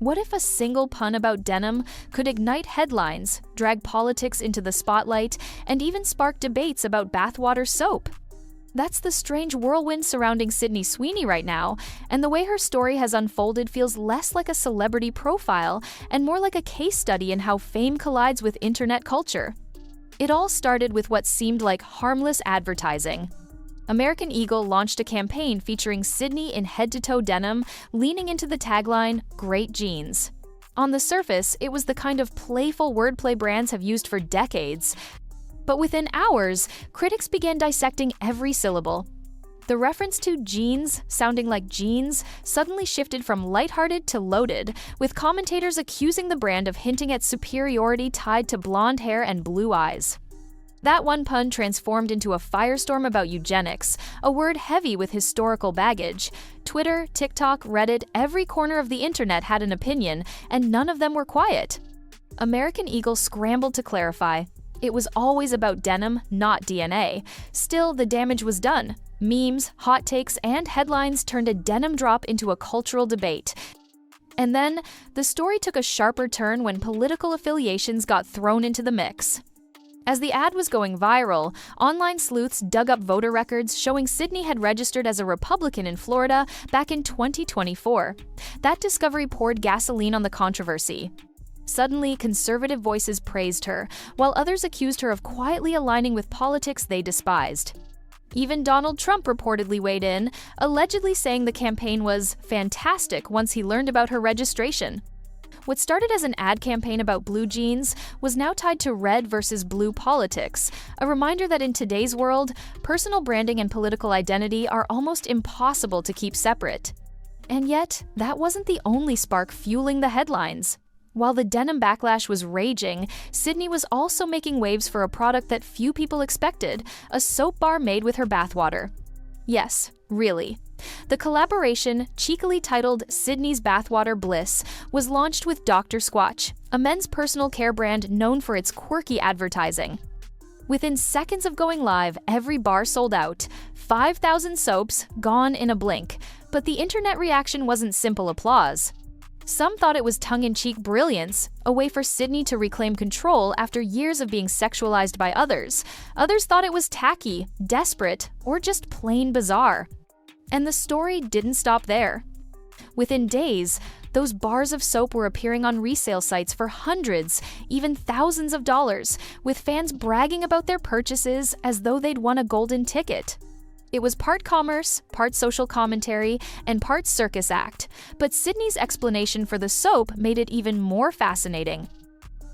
What if a single pun about denim could ignite headlines, drag politics into the spotlight, and even spark debates about bathwater soap? That's the strange whirlwind surrounding Sydney Sweeney right now, and the way her story has unfolded feels less like a celebrity profile and more like a case study in how fame collides with internet culture. It all started with what seemed like harmless advertising. American Eagle launched a campaign featuring Sydney in head-to-toe denim, leaning into the tagline, "Great Jeans." On the surface, it was the kind of playful wordplay brands have used for decades. But within hours, critics began dissecting every syllable. The reference to jeans, sounding like jeans, suddenly shifted from lighthearted to loaded, with commentators accusing the brand of hinting at superiority tied to blonde hair and blue eyes. That one pun transformed into a firestorm about eugenics, a word heavy with historical baggage. Twitter, TikTok, Reddit, every corner of the internet had an opinion, and none of them were quiet. American Eagle scrambled to clarify. It was always about denim, not DNA. Still, the damage was done. Memes, hot takes, and headlines turned a denim drop into a cultural debate. And then, the story took a sharper turn when political affiliations got thrown into the mix. As the ad was going viral, online sleuths dug up voter records showing Sydney had registered as a Republican in Florida back in 2024. That discovery poured gasoline on the controversy. Suddenly, conservative voices praised her, while others accused her of quietly aligning with politics they despised. Even Donald Trump reportedly weighed in, allegedly saying the campaign was fantastic once he learned about her registration. What started as an ad campaign about blue jeans was now tied to red versus blue politics, a reminder that in today's world, personal branding and political identity are almost impossible to keep separate. And yet, that wasn't the only spark fueling the headlines. While the denim backlash was raging, Sydney was also making waves for a product that few people expected, a soap bar made with her bathwater. Yes, really. The collaboration, cheekily titled Sydney's Bathwater Bliss, was launched with Dr. Squatch, a men's personal care brand known for its quirky advertising. Within seconds of going live, every bar sold out. 5,000 soaps, gone in a blink. But the internet reaction wasn't simple applause. Some thought it was tongue-in-cheek brilliance, a way for Sydney to reclaim control after years of being sexualized by others. Others thought it was tacky, desperate, or just plain bizarre. And the story didn't stop there. Within days, those bars of soap were appearing on resale sites for hundreds, even thousands of dollars, with fans bragging about their purchases as though they'd won a golden ticket. It was part commerce, part social commentary, and part circus act, but Sydney's explanation for the soap made it even more fascinating.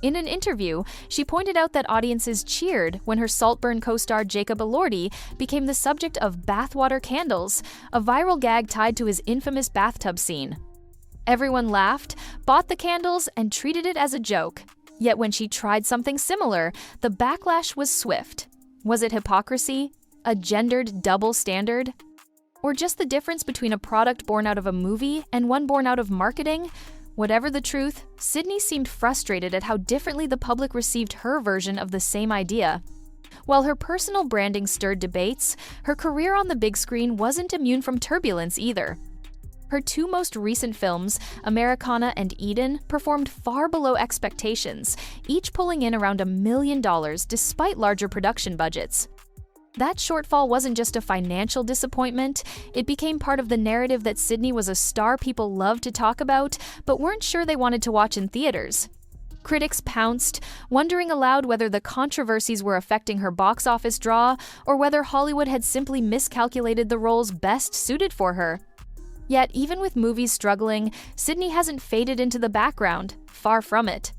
In an interview, she pointed out that audiences cheered when her Saltburn co-star Jacob Elordi became the subject of bathwater candles, a viral gag tied to his infamous bathtub scene. Everyone laughed, bought the candles, and treated it as a joke. Yet when she tried something similar, the backlash was swift. Was it hypocrisy? A gendered double standard? Or just the difference between a product born out of a movie and one born out of marketing? Whatever the truth, Sydney seemed frustrated at how differently the public received her version of the same idea. While her personal branding stirred debates, her career on the big screen wasn't immune from turbulence either. Her two most recent films, Americana and Eden, performed far below expectations, each pulling in around $1 million despite larger production budgets. That shortfall wasn't just a financial disappointment, it became part of the narrative that Sydney was a star people loved to talk about, but weren't sure they wanted to watch in theaters. Critics pounced, wondering aloud whether the controversies were affecting her box office draw, or whether Hollywood had simply miscalculated the roles best suited for her. Yet, even with movies struggling, Sydney hasn't faded into the background, far from it.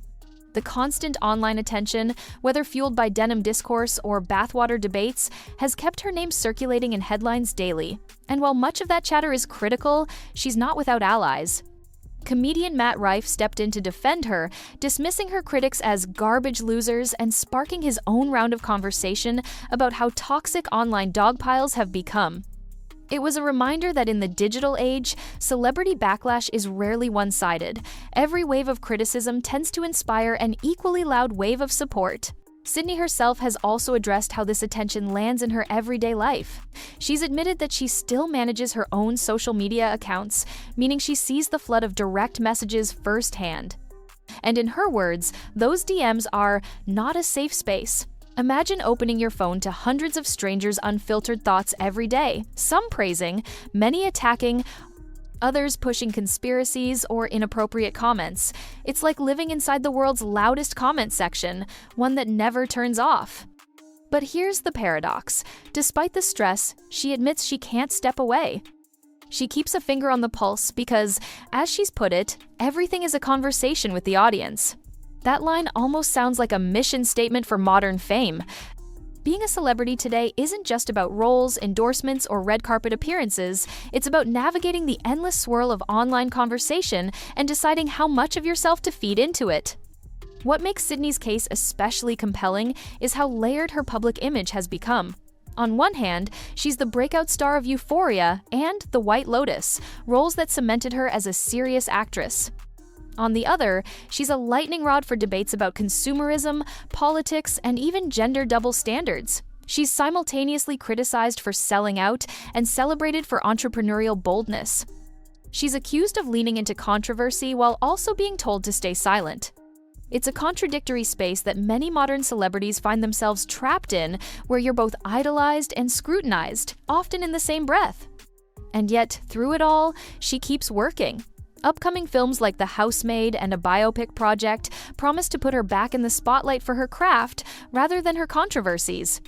The constant online attention, whether fueled by denim discourse or bathwater debates, has kept her name circulating in headlines daily. And while much of that chatter is critical, she's not without allies. Comedian Matt Rife stepped in to defend her, dismissing her critics as garbage losers and sparking his own round of conversation about how toxic online dogpiles have become. It was a reminder that in the digital age, celebrity backlash is rarely one-sided. Every wave of criticism tends to inspire an equally loud wave of support. Sydney herself has also addressed how this attention lands in her everyday life. She's admitted that she still manages her own social media accounts, meaning she sees the flood of direct messages firsthand. And in her words, those DMs are not a safe space. Imagine opening your phone to hundreds of strangers' unfiltered thoughts every day, some praising, many attacking, others pushing conspiracies or inappropriate comments. It's like living inside the world's loudest comment section, one that never turns off. But here's the paradox. Despite the stress, she admits she can't step away. She keeps a finger on the pulse because, as she's put it, everything is a conversation with the audience. That line almost sounds like a mission statement for modern fame. Being a celebrity today isn't just about roles, endorsements, or red carpet appearances. It's about navigating the endless swirl of online conversation and deciding how much of yourself to feed into it. What makes Sydney's case especially compelling is how layered her public image has become. On one hand, she's the breakout star of Euphoria and The White Lotus, roles that cemented her as a serious actress. On the other, she's a lightning rod for debates about consumerism, politics, and even gender double standards. She's simultaneously criticized for selling out and celebrated for entrepreneurial boldness. She's accused of leaning into controversy while also being told to stay silent. It's a contradictory space that many modern celebrities find themselves trapped in, where you're both idolized and scrutinized, often in the same breath. And yet, through it all, she keeps working. Upcoming films like The Housemaid and a biopic project promise to put her back in the spotlight for her craft rather than her controversies.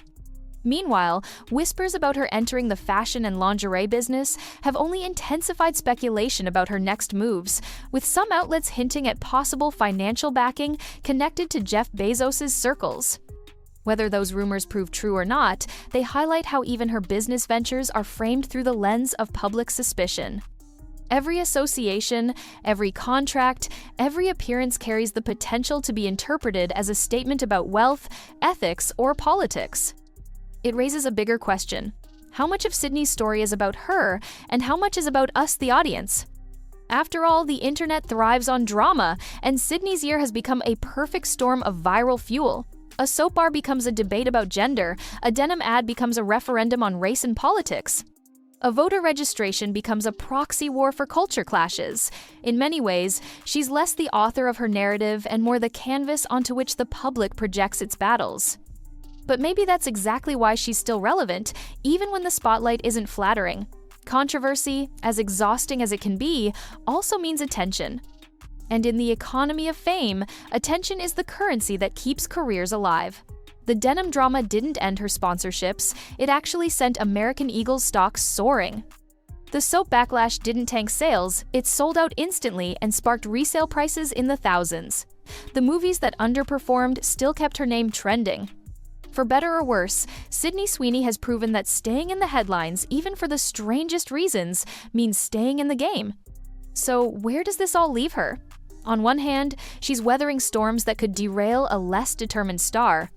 Meanwhile, whispers about her entering the fashion and lingerie business have only intensified speculation about her next moves, with some outlets hinting at possible financial backing connected to Jeff Bezos' circles. Whether those rumors prove true or not, they highlight how even her business ventures are framed through the lens of public suspicion. Every association, every contract, every appearance carries the potential to be interpreted as a statement about wealth, ethics, or politics. It raises a bigger question. How much of Sydney's story is about her, and how much is about us, the audience? After all, the internet thrives on drama, and Sydney's year has become a perfect storm of viral fuel. A soap bar becomes a debate about gender, a denim ad becomes a referendum on race and politics. A voter registration becomes a proxy war for culture clashes. In many ways, she's less the author of her narrative and more the canvas onto which the public projects its battles. But maybe that's exactly why she's still relevant, even when the spotlight isn't flattering. Controversy, as exhausting as it can be, also means attention. And in the economy of fame, attention is the currency that keeps careers alive. The denim drama didn't end her sponsorships, it actually sent American Eagle's stocks soaring. The soap Backlash didn't tank sales, it sold out instantly and sparked resale prices in the thousands. The movies that underperformed still kept her name trending. For better or worse, Sydney Sweeney has proven that staying in the headlines, even for the strangest reasons, means staying in the game. So where does this all leave her? On one hand, she's weathering storms that could derail a less determined star.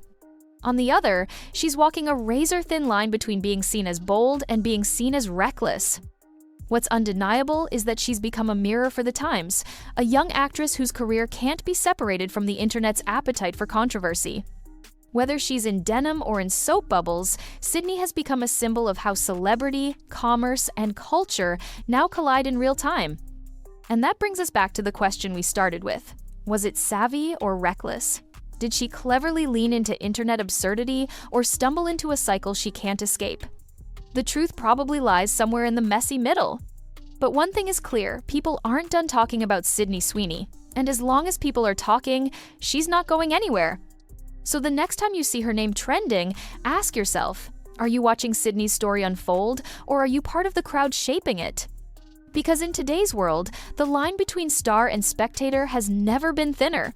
On the other, she's walking a razor-thin line between being seen as bold and being seen as reckless. What's undeniable is that she's become a mirror for the times, a young actress whose career can't be separated from the internet's appetite for controversy. Whether she's in denim or in soap bubbles, Sydney has become a symbol of how celebrity, commerce, and culture now collide in real time. And that brings us back to the question we started with. Was it savvy or reckless? Did she cleverly lean into internet absurdity or stumble into a cycle she can't escape? The truth probably lies somewhere in the messy middle. But one thing is clear, people aren't done talking about Sydney Sweeney. And as long as people are talking, she's not going anywhere. So the next time you see her name trending, ask yourself, are you watching Sydney's story unfold, or are you part of the crowd shaping it? Because in today's world, the line between star and spectator has never been thinner.